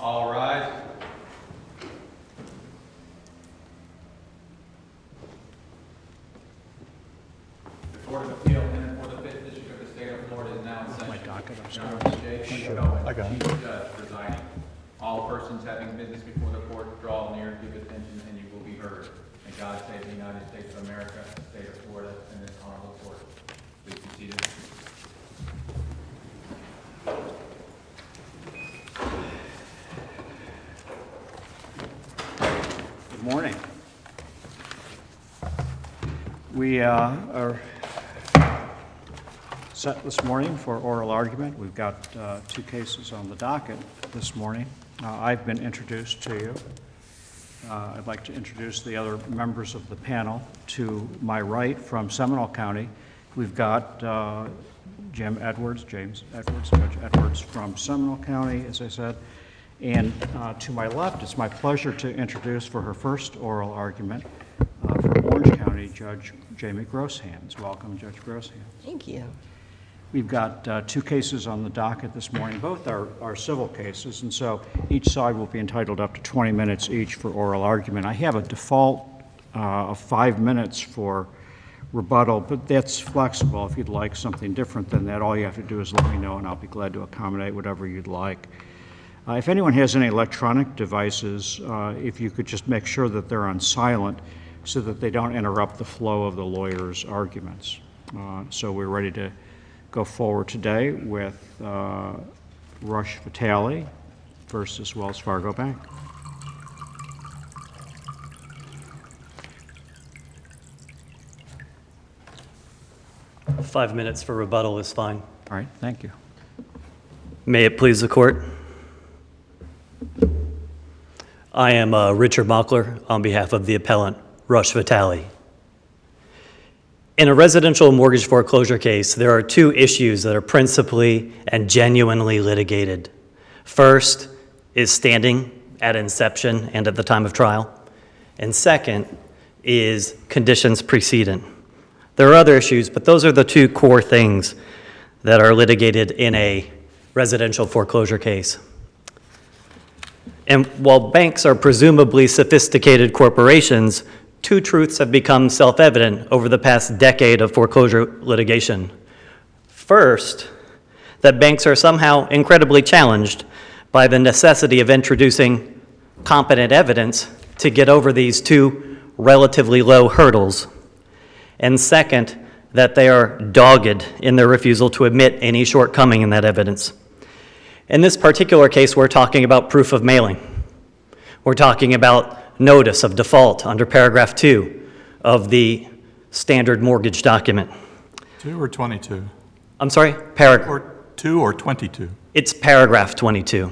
All rise. The Court of Appeal in for the 5th District of the State of Florida is now in session. My docket, I'm sorry. Honorable J. Owen, Chief Judge presiding. All persons having business before the court draw near, give attention, and you will be heard. May God save the United States of America, the state of Florida, and this honorable court. Please be seated. Good morning. We are set this morning for oral argument. We've got two cases on the docket this morning. I've been introduced to you. I'd like to introduce the other members of the panel. To my right from Seminole County, we've got James Edwards from Seminole County, as I said. And to my left, it's my pleasure to introduce for her first oral argument from Orange County, Judge Jamie Grosshans. Welcome, Judge Grosshans. Thank you. We've got two cases on the docket this morning. Both are civil cases, and so each side will be entitled up to 20 minutes each for oral argument. I have a default of 5 minutes for rebuttal, but that's flexible. If you'd like something different than that, all you have to do is let me know, and I'll be glad to accommodate whatever you'd like. If anyone has any electronic devices, if you could just make sure that they're on silent so that they don't interrupt the flow of the lawyer's arguments. So we're ready to go forward today with Rush VITALY versus Wells Fargo Bank. Five minutes for rebuttal is fine. All right, thank you. May it please the court. I am Richard Mockler on behalf of the appellant, Rush VITALY. In a residential mortgage foreclosure case, there are two issues that are principally and genuinely litigated. First is standing at inception and at the time of trial. And second is conditions precedent. There are other issues, but those are the two core things that are litigated in a residential foreclosure case. And while banks are presumably sophisticated corporations, two truths have become self-evident over the past decade of foreclosure litigation. First, that banks are somehow incredibly challenged by the necessity of introducing competent evidence to get over these two relatively low hurdles. And second, that they are dogged in their refusal to admit any shortcoming in that evidence. In this particular case, we're talking about proof of mailing. We're talking about notice of default under paragraph 2 of the standard mortgage document. 2 or 22? I'm sorry? Or 2 or 22? It's paragraph 22.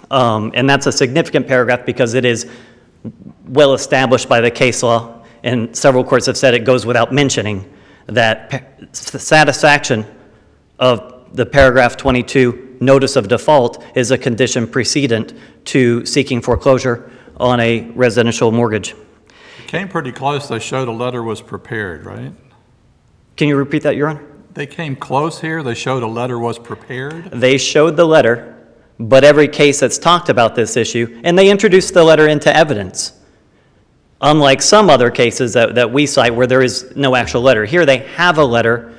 And that's a significant paragraph because it is well established by the case law, and several courts have said it goes without mentioning that satisfaction of the paragraph 22 notice of default is a condition precedent to seeking foreclosure on a residential mortgage. It came pretty close. They showed a letter was prepared, right? Can you repeat that, Your Honor? They came close here. They showed a letter was prepared. They showed the letter, but every case that's talked about this issue, and they introduced the letter into evidence. Unlike some other cases that we cite where there is no actual letter. Here they have a letter,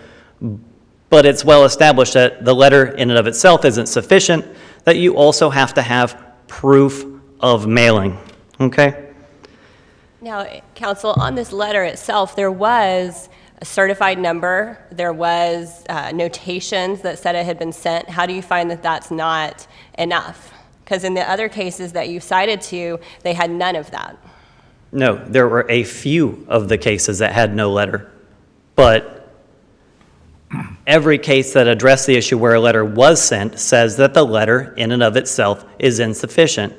but it's well established that the letter in and of itself isn't sufficient, that you also have to have proof of mailing, okay? Now, counsel, on this letter itself, there was a certified number, there was notations that said it had been sent. How do you find that that's not enough? Because in the other cases that you cited to, they had none of that. No, there were a few of the cases that had no letter, but every case that addressed the issue where a letter was sent says that the letter in and of itself is insufficient.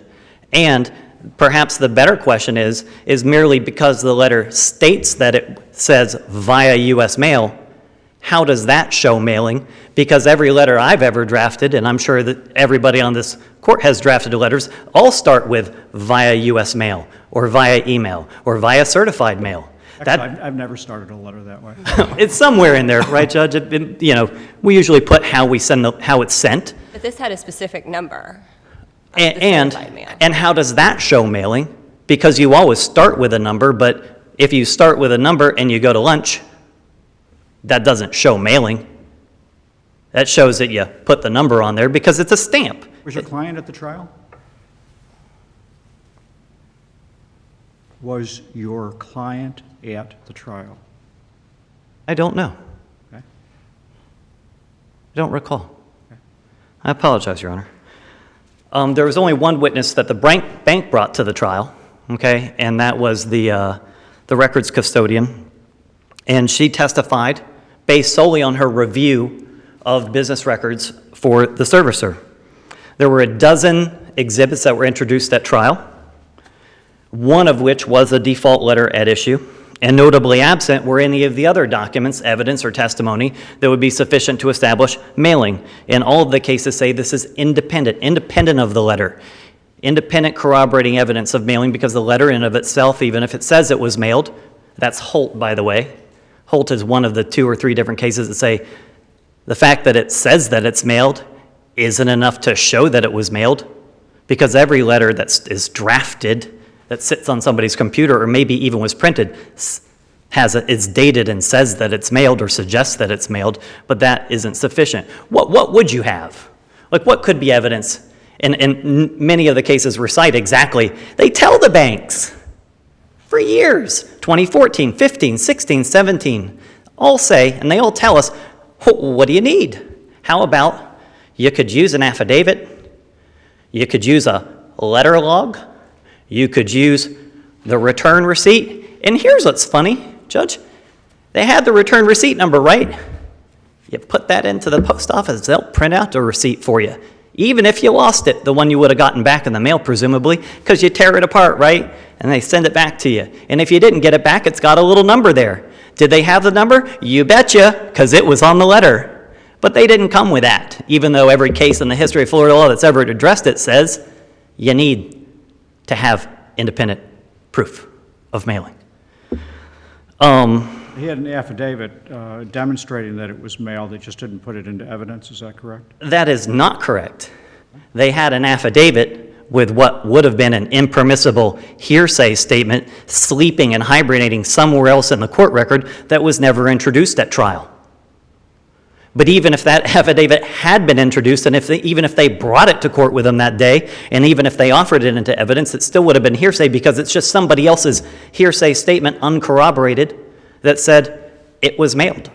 And perhaps the better question is merely because the letter states that it says via U.S. mail, how does that show mailing? Because every letter I've ever drafted, and I'm sure that everybody on this court has drafted letters, all start with via U.S. mail, or via email, or via certified mail. Actually, I've never started a letter that way. It's somewhere in there, right, Judge? We usually put how it's sent. But this had a specific number. certified mail. And how does that show mailing? Because you always start with a number, but if you start with a number and you go to lunch, that doesn't show mailing. That shows that you put the number on there because it's a stamp. Was your client at the trial? Was your client at the trial? I don't know. Okay. I don't recall. I apologize, Your Honor. There was only one witness that the bank brought to the trial, okay, and that was the records custodian. And she testified based solely on her review of business records for the servicer. There were a dozen exhibits that were introduced at trial, one of which was a default letter at issue, and notably absent were any of the other documents, evidence, or testimony that would be sufficient to establish mailing. And all of the cases say this is independent of the letter, independent corroborating evidence of mailing, because the letter in of itself, even if it says it was mailed, that's Holt, by the way. Holt is one of the 2 or 3 different cases that say the fact that it says that it's mailed isn't enough to show that it was mailed, because every letter that is drafted that sits on somebody's computer or maybe even was printed it's dated and says that it's mailed or suggests that it's mailed, but that isn't sufficient. What would you have? Like, what could be evidence? And many of the cases recite exactly, they tell the banks for years, 2014, 15, 16, 17, all say, and they all tell us, what do you need? How about you could use an affidavit, you could use a letter log, you could use the return receipt. And here's what's funny, Judge. They had the return receipt number, right? You put that into the post office, they'll print out the receipt for you. Even if you lost it, the one you would have gotten back in the mail, presumably, because you tear it apart, right? And they send it back to you. And if you didn't get it back, it's got a little number there. Did they have the number? You betcha, because it was on the letter. But they didn't come with that, even though every case in the history of Florida law that's ever addressed it says you need to have independent proof of mailing. He had an affidavit demonstrating that it was mailed, they just didn't put it into evidence, is that correct? That is not correct. They had an affidavit with what would have been an impermissible hearsay statement sleeping and hibernating somewhere else in the court record that was never introduced at trial. But even if that affidavit had been introduced, and even if they brought it to court with them that day, and even if they offered it into evidence, it still would have been hearsay, because it's just somebody else's hearsay statement, uncorroborated, that said it was mailed.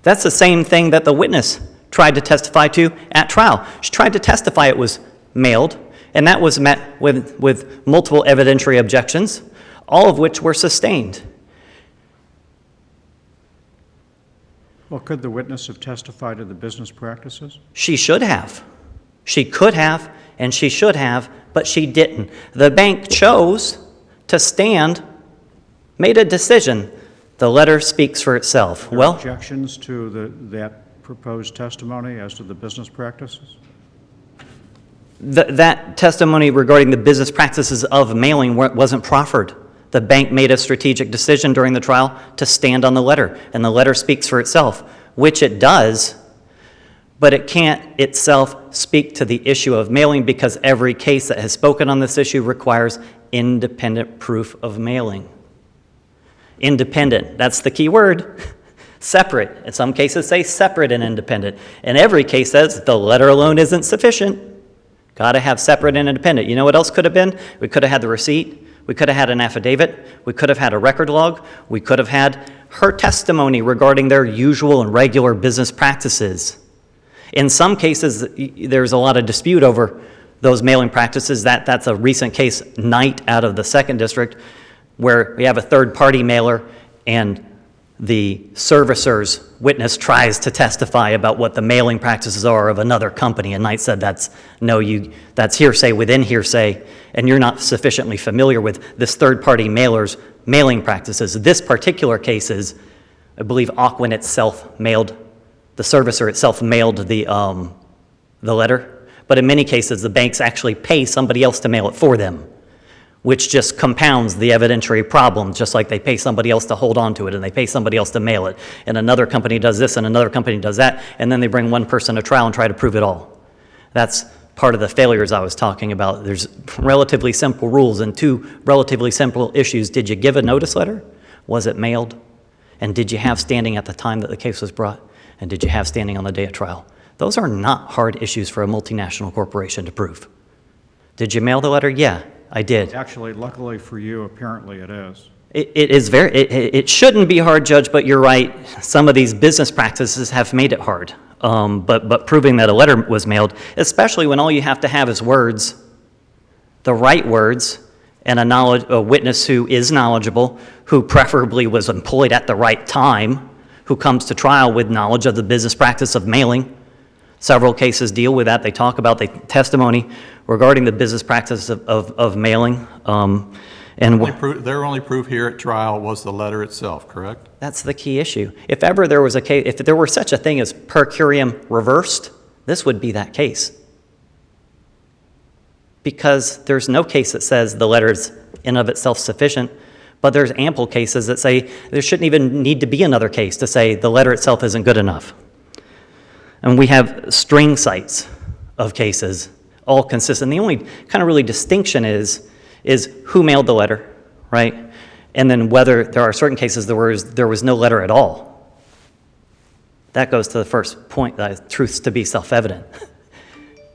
That's the same thing that the witness tried to testify to at trial. She tried to testify it was mailed, and that was met with multiple evidentiary objections, all of which were sustained. Well, could the witness have testified to the business practices? She should have. She could have, and she should have, but she didn't. The bank chose to stand, made a decision. The letter speaks for itself. There Well, objections to that proposed testimony as to the business practices? that testimony regarding the business practices of mailing wasn't proffered. The bank made a strategic decision during the trial to stand on the letter, and the letter speaks for itself, which it does, but it can't itself speak to the issue of mailing, because every case that has spoken on this issue requires independent proof of mailing. Independent, that's the key word. Separate. In some cases say separate and independent. And every case says the letter alone isn't sufficient. Got to have separate and independent. You know what else could have been? We could have had the receipt. We could have had an affidavit. We could have had a record log. We could have had her testimony regarding their usual and regular business practices. In some cases, there's a lot of dispute over those mailing practices. That's a recent case, Knight, out of the 2nd District, where we have a third-party mailer and the servicer's witness tries to testify about what the mailing practices are of another company, and Knight said that's hearsay within hearsay, and you're not sufficiently familiar with this third-party mailer's mailing practices. This particular case is, I believe, Aquin itself mailed, the servicer itself mailed the letter, but in many cases the banks actually pay somebody else to mail it for them, which just compounds the evidentiary problem, just like they pay somebody else to hold on to it, and they pay somebody else to mail it, and another company does this, and another company does that, and then they bring one person to trial and try to prove it all. That's part of the failures I was talking about. There's relatively simple rules and two relatively simple issues. Did you give a notice letter? Was it mailed? And did you have standing at the time that the case was brought? And did you have standing on the day of trial? Those are not hard issues for a multinational corporation to prove. Did you mail the letter? Yeah, I did. Actually, luckily for you, apparently it is. It shouldn't be hard, Judge, but you're right. Some of these business practices have made it hard. But proving that a letter was mailed, especially when all you have to have is words, the right words, and a witness who is knowledgeable, who preferably was employed at the right time, who comes to trial with knowledge of the business practice of mailing. Several cases deal with that. They talk about the testimony regarding the business practice of mailing. Their only proof here at trial was the letter itself, correct? That's the key issue. If ever there was a case, if there were such a thing as per curiam reversed, this would be that case. Because there's no case that says the letter is in of itself sufficient, but there's ample cases that say there shouldn't even need to be another case to say the letter itself isn't good enough. And we have string cites of cases, all consistent. The only kind of really distinction is who mailed the letter, right? And then whether there are certain cases there was no letter at all. That goes to the first point, that truth's to be self-evident.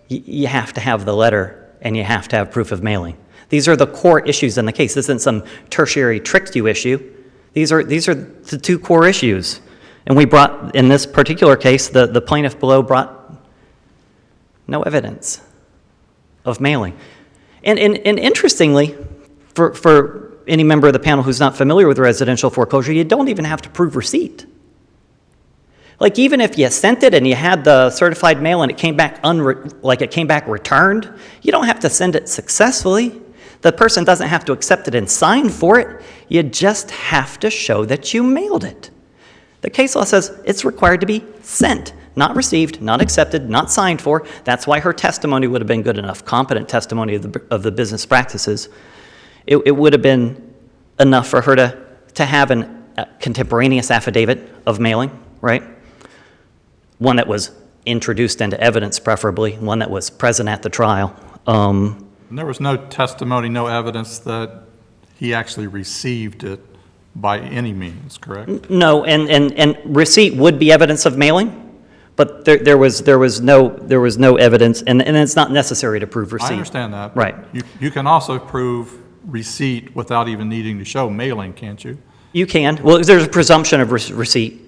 You have to have the letter, and you have to have proof of mailing. These are the core issues in the case. This isn't some tertiary tricked you issue. These are the two core issues. And we brought, in this particular case, the plaintiff below brought no evidence of mailing. And interestingly, for any member of the panel who's not familiar with residential foreclosure, you don't even have to prove receipt. Like, even if you sent it and you had the certified mail and it came back returned, you don't have to send it successfully. The person doesn't have to accept it and sign for it. You just have to show that you mailed it. The case law says it's required to be sent, not received, not accepted, not signed for. That's why her testimony would have been good enough, competent testimony of the business practices. It would have been enough for her to have a contemporaneous affidavit of mailing, right? One that was introduced into evidence, preferably, one that was present at the trial. And there was no testimony, no evidence that he actually received it by any means, correct? No, and receipt would be evidence of mailing, but there was no evidence, and it's not necessary to prove receipt. I understand that. Right. You can also prove receipt without even needing to show mailing, can't you? You can. Well, there's a presumption of receipt.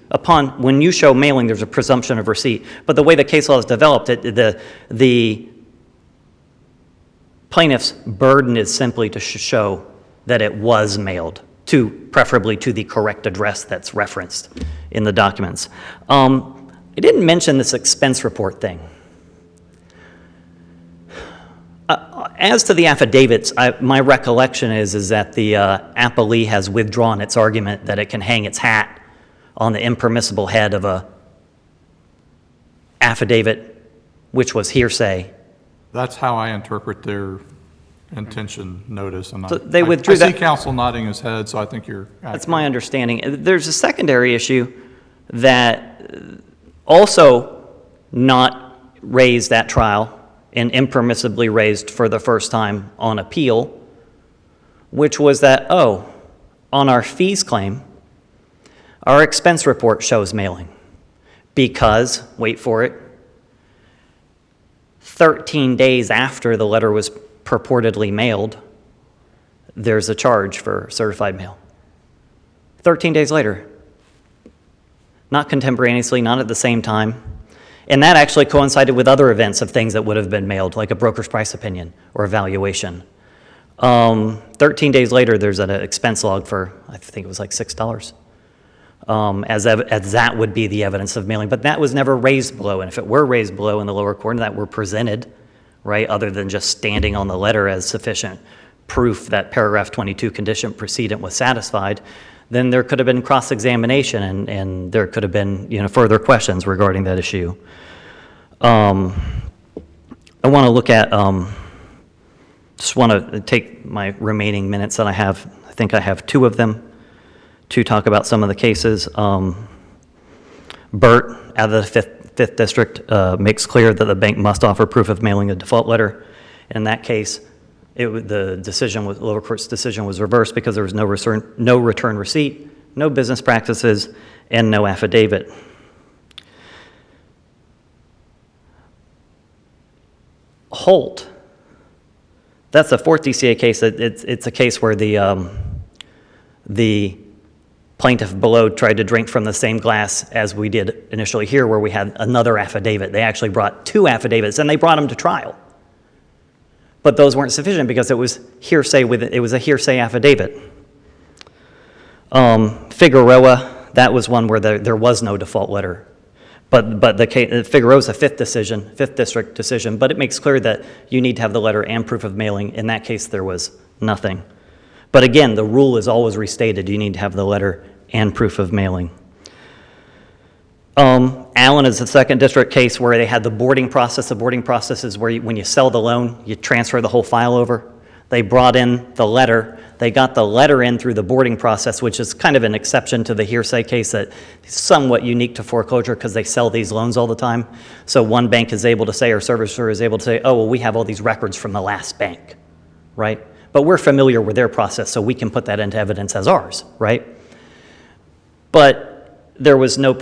When you show mailing, there's a presumption of receipt. But the way the case law is developed, the plaintiff's burden is simply to show that it was mailed, preferably to the correct address that's referenced in the documents. I didn't mention this expense report thing. As to the affidavits, my recollection is that the appellee has withdrawn its argument that it can hang its hat on the impermissible head of a affidavit, which was hearsay. That's how I interpret their intention notice. And So they withdrew I see that. counsel nodding his head, so I think you're accurate. That's my understanding. There's a secondary issue that also not raised at trial and impermissibly raised for the first time on appeal, which was that, on our fees claim, our expense report shows mailing because, wait for it, 13 days after the letter was purportedly mailed, there's a charge for certified mail. 13 days later. Not contemporaneously, not at the same time. And that actually coincided with other events of things that would have been mailed, like a broker's price opinion or evaluation. 13 days later, there's an expense log for, I think it was like $6, as that would be the evidence of mailing. But that was never raised below. And if it were raised below in the lower court and that were presented, right, other than just standing on the letter as sufficient proof that paragraph 22 condition precedent was satisfied, then there could have been cross-examination and there could have been further questions regarding that issue. I want to look at, just want to take my remaining minutes that I have. I think I have 2 of them to talk about some of the cases. Burt, out of the Fifth District makes clear that the bank must offer proof of mailing a default letter. In that case, the lower court's decision was reversed because there was no return receipt, no business practices, and no affidavit. Holt, that's a fourth DCA case. It's a case where the plaintiff below tried to drink from the same glass as we did initially here, where we had another affidavit. They actually brought 2 affidavits, and they brought them to trial. But those weren't sufficient because it was hearsay. It was a hearsay affidavit. Figueroa, that was one where there was no default letter. But the case, Figueroa's a Fifth District decision, but it makes clear that you need to have the letter and proof of mailing. In that case, there was nothing. But again, the rule is always restated. You need to have the letter and proof of mailing. Allen is a Second District case where they had the boarding process. The boarding process is where when you sell the loan, you transfer the whole file over. They brought in the letter. They got the letter in through the boarding process, which is kind of an exception to the hearsay case that is somewhat unique to foreclosure because they sell these loans all the time. So one bank is able to say, or servicer is able to say, oh, well, we have all these records from the last bank, right? But we're familiar with their process, so we can put that into evidence as ours, right? But there was no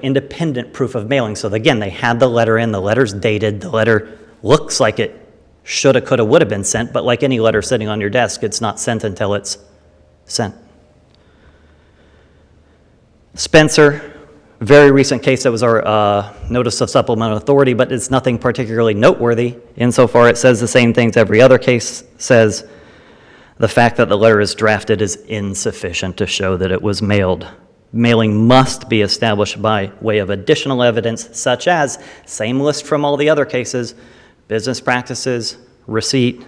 independent proof of mailing. So again, they had the letter in, the letter's dated, the letter looks like it shoulda, coulda, woulda been sent, but like any letter sitting on your desk, it's not sent until it's sent. Spencer, very recent case that was our notice of supplemental authority, but it's nothing particularly noteworthy insofar it says the same things every other case says. The fact that the letter is drafted is insufficient to show that it was mailed. Mailing must be established by way of additional evidence, such as same list from all the other cases, business practices, receipt,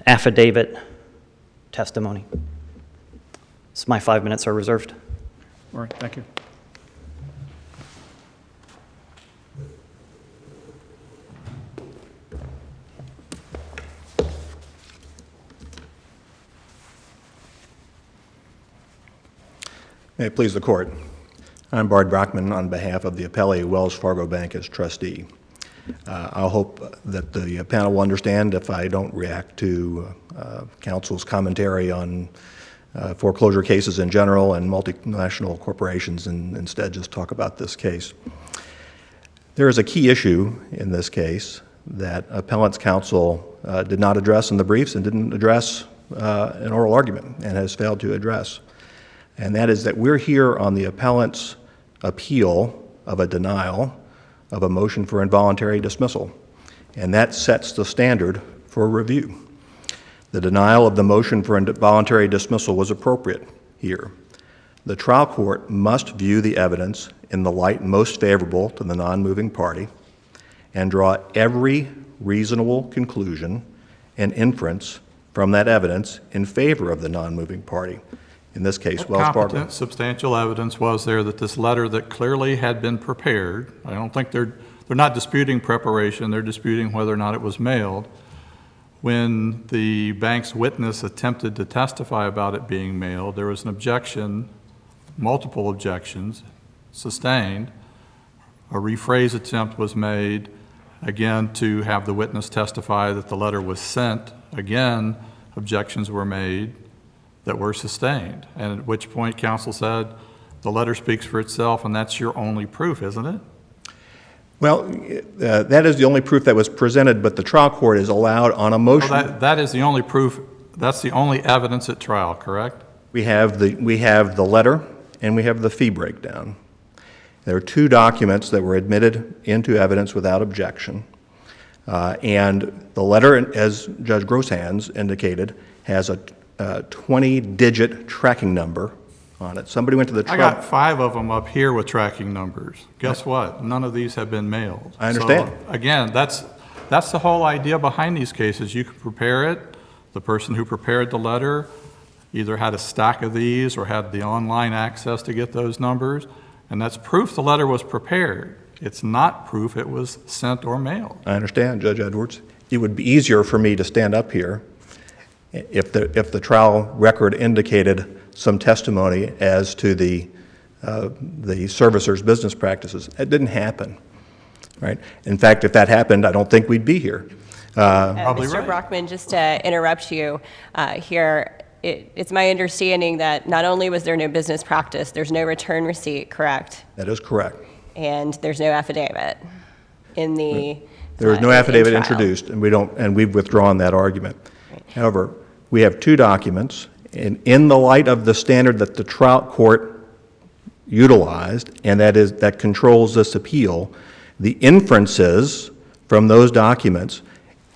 affidavit, testimony. So my 5 minutes are reserved. All right, thank you. May it please the Court. I'm Bart Brockman on behalf of the appellee, Wells Fargo Bank, as trustee. I hope that the panel will understand if I don't react to counsel's commentary on foreclosure cases in general and multinational corporations and instead just talk about this case. There is a key issue in this case that appellant's counsel did not address in the briefs and didn't address in oral argument and has failed to address. And that is that we're here on the appellant's appeal of a denial of a motion for involuntary dismissal. And that sets the standard for review. The denial of the motion for involuntary dismissal was appropriate here. The trial court must view the evidence in the light most favorable to the non-moving party and draw every reasonable conclusion and inference from that evidence in favor of the non-moving party. In this case, Wells Fargo. What competent, substantial evidence was there that this letter that clearly had been prepared, I don't think they're not disputing preparation, they're disputing whether or not it was mailed. When the bank's witness attempted to testify about it being mailed, there was an objection, multiple objections, sustained. A rephrase attempt was made, again, to have the witness testify that the letter was sent. Again, objections were made that were sustained, and at which point counsel said, the letter speaks for itself, and that's your only proof, isn't it? Well, that is the only proof that was presented, but the trial court is allowed on a motion. Well, that is the only proof, that's the only evidence at trial, correct? We have the letter and we have the fee breakdown. There are 2 documents that were admitted into evidence without objection. And the letter, as Judge Grosshans indicated, has a 20-digit tracking number on it. Somebody went to the I got 5 of them up here with tracking numbers. Guess what? None of these have been mailed. I understand. So, again, that's the whole idea behind these cases. You can prepare it. The person who prepared the letter either had a stack of these or had the online access to get those numbers, and that's proof the letter was prepared. It's not proof it was sent or mailed. I understand, Judge Edwards. It would be easier for me to stand up here if the trial record indicated some testimony as to the the servicer's business practices. It didn't happen, right? In fact, if that happened, I don't think we'd be here. Probably Mr. right. Brockman, just to interrupt you here, it's my understanding that not only was there no business practice, there's no return receipt, correct? That is correct. And there's no affidavit in the There was no in affidavit trial. introduced, and we've withdrawn that argument. However, we have two documents, and in the light of the standard that the trial court utilized, and that controls this appeal, the inferences from those documents,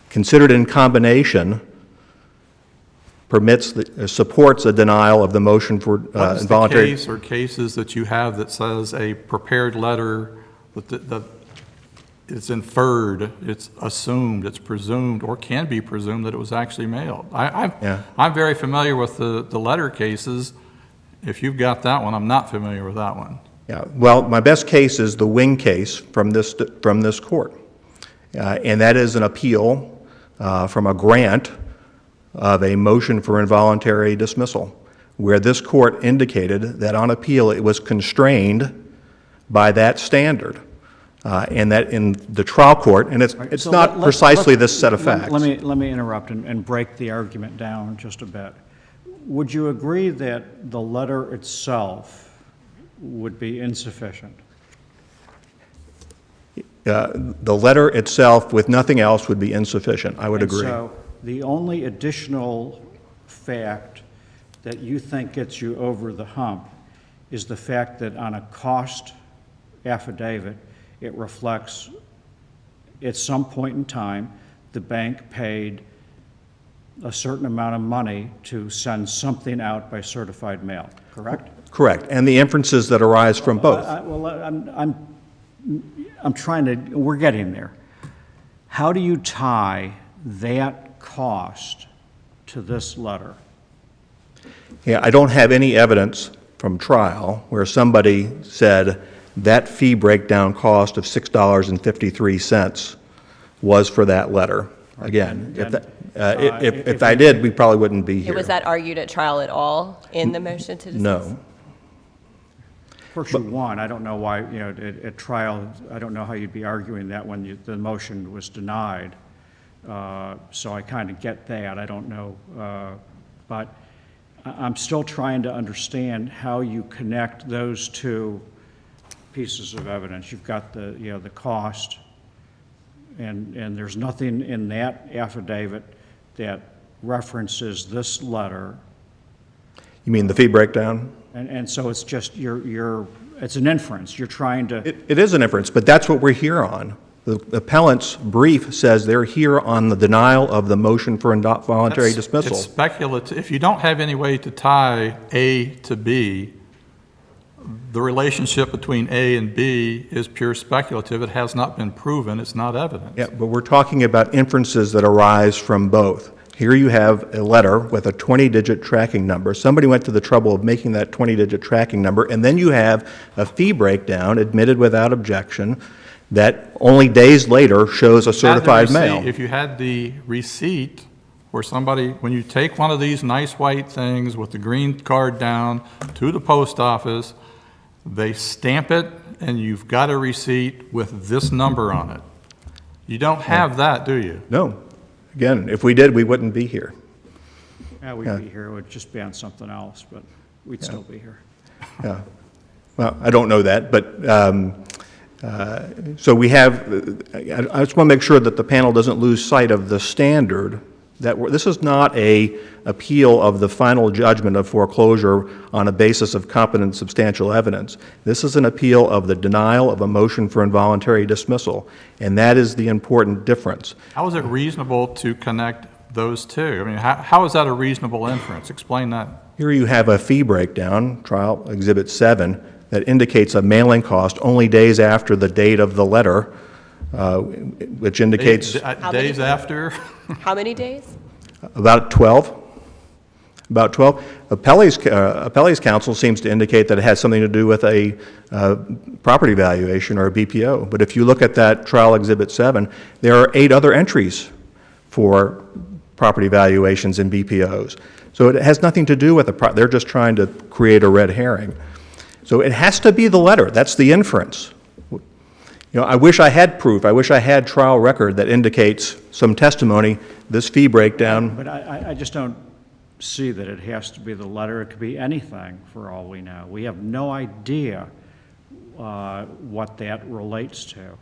considered in combination, supports a denial of the motion for What's involuntary. the case or cases that you have that says a prepared letter that it's inferred, it's assumed, it's presumed, or can be presumed that it was actually mailed? Yeah. I'm very familiar with the letter cases. If you've got that one, I'm not familiar with that one. Yeah, well, my best case is the Wing case from this court, and that is an appeal from a grant of a motion for involuntary dismissal, where this court indicated that on appeal it was constrained by that standard, and that in the trial court, and it's So not precisely this set of facts. Let me interrupt and break the argument down just a bit. Would you agree that the letter itself would be insufficient? The letter itself, with nothing else, would be insufficient. I would And agree. so the only additional fact that you think gets you over the hump is the fact that on a cost affidavit, it reflects at some point in time, the bank paid a certain amount of money to send something out by certified mail, correct? Correct, and the inferences that arise from both. I'm trying to, we're getting there. How do you tie that cost to this letter? Yeah, I don't have any evidence from trial where somebody said that fee breakdown cost of $6.53 was for that letter. Again, if I did, we probably wouldn't be here. Was that argued at trial at all in the motion to dismiss? No. First you won, I don't know why, at trial, I don't know how you'd be arguing that when the motion was denied. So I kind of get that, I don't know. But I'm still trying to understand how you connect those two pieces of evidence. You've got the cost, and there's nothing in that affidavit that references this letter. You mean the fee breakdown? And so it's just, it's an inference. You're trying to. It is an inference, but that's what we're here on. The appellant's brief says they're here on the denial of the motion for involuntary dismissal. It's speculative. If you don't have any way to tie A to B, the relationship between A and B is pure speculative. It has not been proven. It's not evidence. Yeah, but we're talking about inferences that arise from both. Here you have a letter with a 20-digit tracking number. Somebody went to the trouble of making that 20-digit tracking number, and then you have a fee breakdown admitted without objection that only days later shows a certified mail. If you had the receipt where somebody, when you take one of these nice white things with the green card down to the post office, they stamp it, and you've got a receipt with this number on it. You don't have that, do you? No. Again, if we did, we wouldn't be here. Yeah, we'd be here, it would just be on something else, but we'd still be here. Yeah. Well, I don't know that, but, so we have, I just want to make sure that the panel doesn't lose sight of the standard that this is not a appeal of the final judgment of foreclosure on a basis of competent substantial evidence. This is an appeal of the denial of a motion for involuntary dismissal, and that is the important difference. How is it reasonable to connect those two? I mean, how is that a reasonable inference? Explain that. Here you have a fee breakdown, Trial Exhibit 7, that indicates a mailing cost only days after the date of the letter, which indicates Days after? How many days? about 12. About 12. Appellee's counsel seems to indicate that it has something to do with a property valuation or a BPO. But if you look at that Trial Exhibit 7, there are 8 other entries for property valuations and BPOs. So it has nothing to do with they're just trying to create a red herring. So it has to be the letter. That's the inference. You know, I wish I had proof. I wish I had trial record that indicates some testimony, this fee breakdown. But I just don't see that it has to be the letter. It could be anything for all we know. We have no idea what that relates to.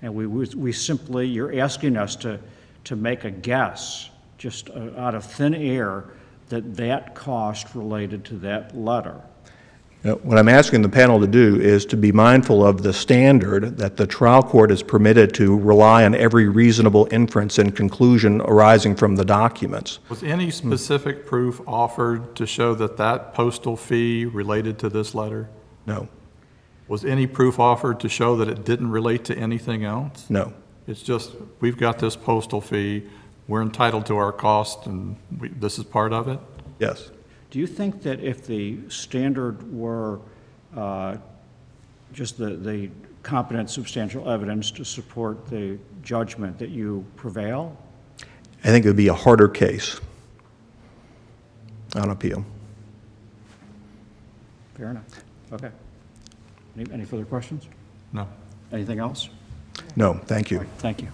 And we simply, you're asking us to make a guess, just out of thin air, that cost related to that letter. You know, what I'm asking the panel to do is to be mindful of the standard that the trial court is permitted to rely on every reasonable inference and conclusion arising from the documents. Was any specific proof offered to show that that postal fee related to this letter? No, Was any proof offered to show that it didn't relate to anything else? no. It's just, we've got this postal fee, we're entitled to our cost, and this is part of it? Yes. Do you think that if the standard were just the competent substantial evidence to support the judgment that you prevail? I think it would be a harder case on appeal. Fair enough. Okay. Any further questions? No. Anything else? No, thank you. Thank you.